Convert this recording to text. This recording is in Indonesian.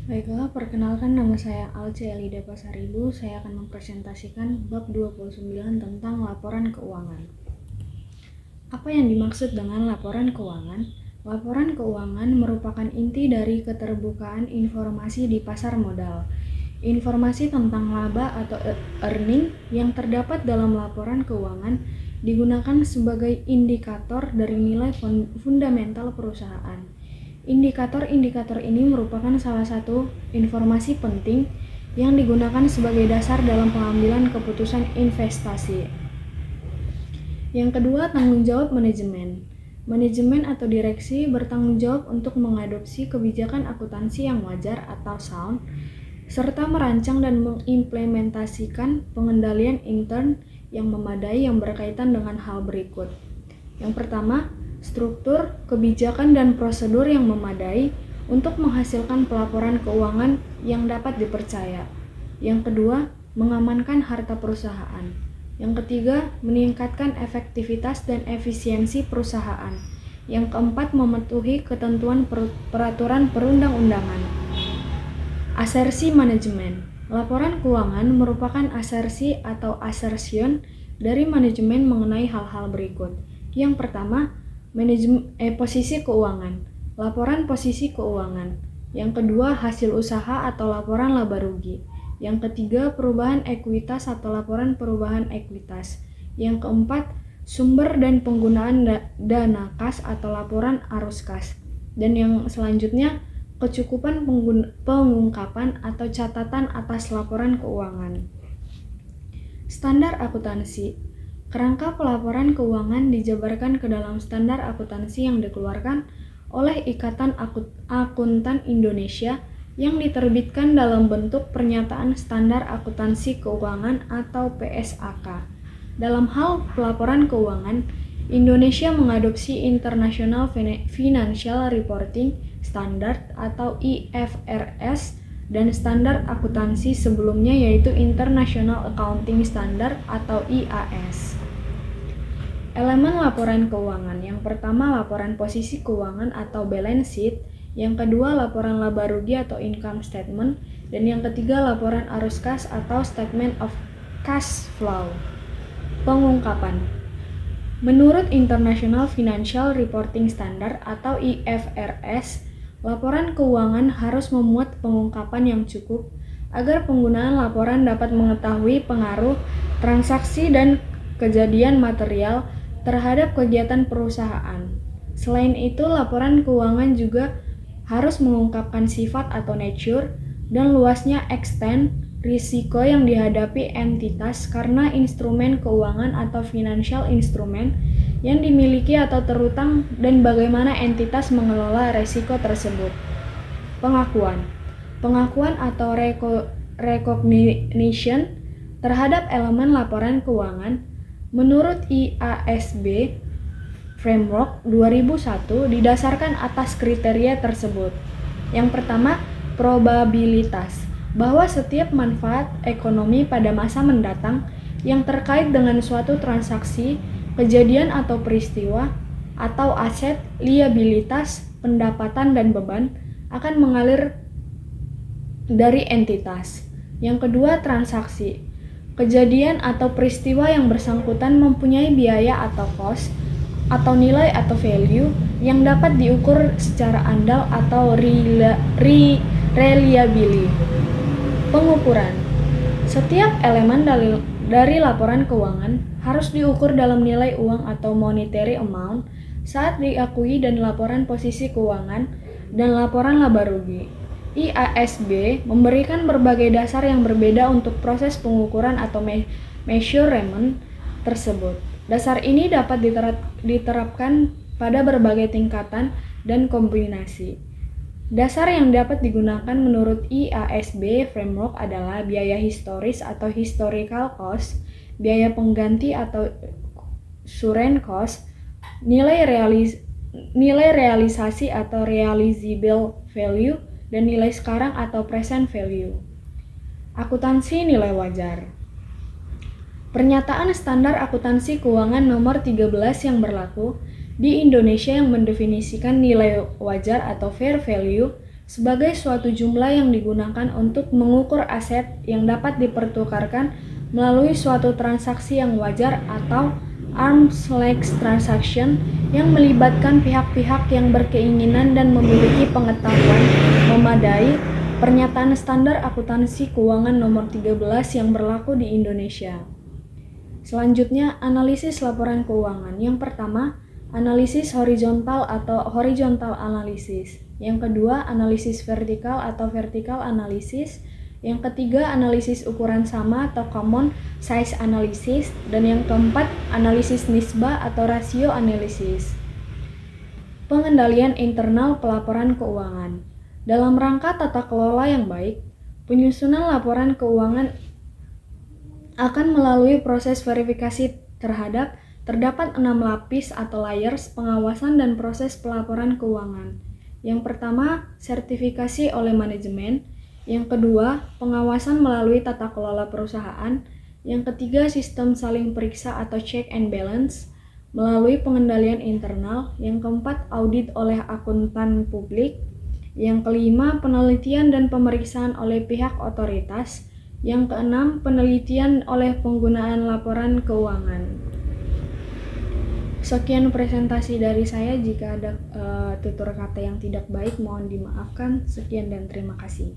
Baiklah, perkenalkan nama saya Alce Elida Pasaribu. Saya akan mempresentasikan bab 29 tentang laporan keuangan. Apa yang dimaksud dengan laporan keuangan? Laporan keuangan merupakan inti dari keterbukaan informasi di pasar modal. Informasi tentang laba atau earning yang terdapat dalam laporan keuangan digunakan sebagai indikator dari nilai fundamental perusahaan. Indikator-indikator ini merupakan salah satu informasi penting yang digunakan sebagai dasar dalam pengambilan keputusan investasi. Yang kedua, tanggung jawab manajemen. Manajemen atau direksi bertanggung jawab untuk mengadopsi kebijakan akuntansi yang wajar atau sound, serta merancang dan mengimplementasikan pengendalian intern yang memadai yang berkaitan dengan hal berikut. Yang pertama, struktur, kebijakan, dan prosedur yang memadai untuk menghasilkan pelaporan keuangan yang dapat dipercaya. Yang kedua, mengamankan harta perusahaan. Yang ketiga, meningkatkan efektivitas dan efisiensi perusahaan. Yang keempat, mematuhi ketentuan peraturan perundang-undangan. Asersi manajemen. Laporan keuangan merupakan asersi atau assertion dari manajemen mengenai hal-hal berikut. Yang pertama, posisi keuangan. Laporan posisi keuangan. Yang kedua, hasil usaha atau laporan laba rugi. Yang ketiga, perubahan ekuitas atau laporan perubahan ekuitas. Yang keempat, sumber dan penggunaan dana kas atau laporan arus kas. Dan yang selanjutnya, kecukupan pengungkapan atau catatan atas laporan keuangan. Standar akuntansi. Kerangka pelaporan keuangan dijabarkan ke dalam standar akuntansi yang dikeluarkan oleh Ikatan Akuntan Indonesia yang diterbitkan dalam bentuk Pernyataan Standar Akuntansi Keuangan atau PSAK. Dalam hal pelaporan keuangan, Indonesia mengadopsi International Financial Reporting Standard atau IFRS dan standar akuntansi sebelumnya yaitu International Accounting Standard atau IAS. Elemen laporan keuangan. Yang pertama, laporan posisi keuangan atau balance sheet. Yang kedua, laporan laba rugi atau income statement. Dan yang ketiga, laporan arus kas atau statement of cash flow. Pengungkapan. Menurut International Financial Reporting Standard atau IFRS, laporan keuangan harus memuat pengungkapan yang cukup agar penggunaan laporan dapat mengetahui pengaruh transaksi dan kejadian material terhadap kegiatan perusahaan. Selain itu, laporan keuangan juga harus mengungkapkan sifat atau nature dan luasnya extent risiko yang dihadapi entitas karena instrumen keuangan atau financial instrument yang dimiliki atau terutang dan bagaimana entitas mengelola risiko tersebut. Pengakuan atau recognition terhadap elemen laporan keuangan menurut IASB Framework 2001 didasarkan atas kriteria tersebut. Yang pertama, probabilitas bahwa setiap manfaat ekonomi pada masa mendatang yang terkait dengan suatu transaksi, kejadian atau peristiwa, atau aset, liabilitas, pendapatan, dan beban akan mengalir dari entitas. Yang kedua, transaksi. Kejadian atau peristiwa yang bersangkutan mempunyai biaya atau cost, atau nilai atau value yang dapat diukur secara andal atau reliably. Pengukuran. Setiap elemen dari laporan keuangan harus diukur dalam nilai uang atau monetary amount saat diakui dan laporan posisi keuangan dan laporan laba rugi. IASB memberikan berbagai dasar yang berbeda untuk proses pengukuran atau measurement tersebut. Dasar ini dapat diterapkan pada berbagai tingkatan dan kombinasi. Dasar yang dapat digunakan menurut IASB Framework adalah biaya historis atau historical cost, biaya pengganti atau current cost, nilai realisasi atau realizable value, dan nilai sekarang atau present value. Akuntansi nilai wajar. Pernyataan Standar Akuntansi Keuangan nomor 13 yang berlaku di Indonesia yang mendefinisikan nilai wajar atau fair value sebagai suatu jumlah yang digunakan untuk mengukur aset yang dapat dipertukarkan melalui suatu transaksi yang wajar atau arm's length transaction yang melibatkan pihak-pihak yang berkeinginan dan memiliki pengetahuan memadai. Pernyataan Standar Akuntansi Keuangan Nomor 13 yang berlaku di Indonesia. Selanjutnya, analisis laporan keuangan. Yang pertama, analisis horizontal atau horizontal analisis. Yang kedua, analisis vertikal atau vertikal analisis. Yang ketiga, analisis ukuran sama atau common size analysis. Dan yang keempat, analisis nisbah atau rasio analisis. Pengendalian internal pelaporan keuangan. Dalam rangka tata kelola yang baik, penyusunan laporan keuangan akan melalui proses verifikasi terdapat 6 lapis atau layers pengawasan dan proses pelaporan keuangan. Yang pertama, sertifikasi oleh manajemen. Yang kedua, pengawasan melalui tata kelola perusahaan. Yang ketiga, sistem saling periksa atau check and balance melalui pengendalian internal. Yang keempat, audit oleh akuntan publik. Yang kelima, penelitian dan pemeriksaan oleh pihak otoritas. Yang keenam, penelitian oleh penggunaan laporan keuangan. Sekian presentasi dari saya. Jika ada tutur kata yang tidak baik, mohon dimaafkan. Sekian dan terima kasih.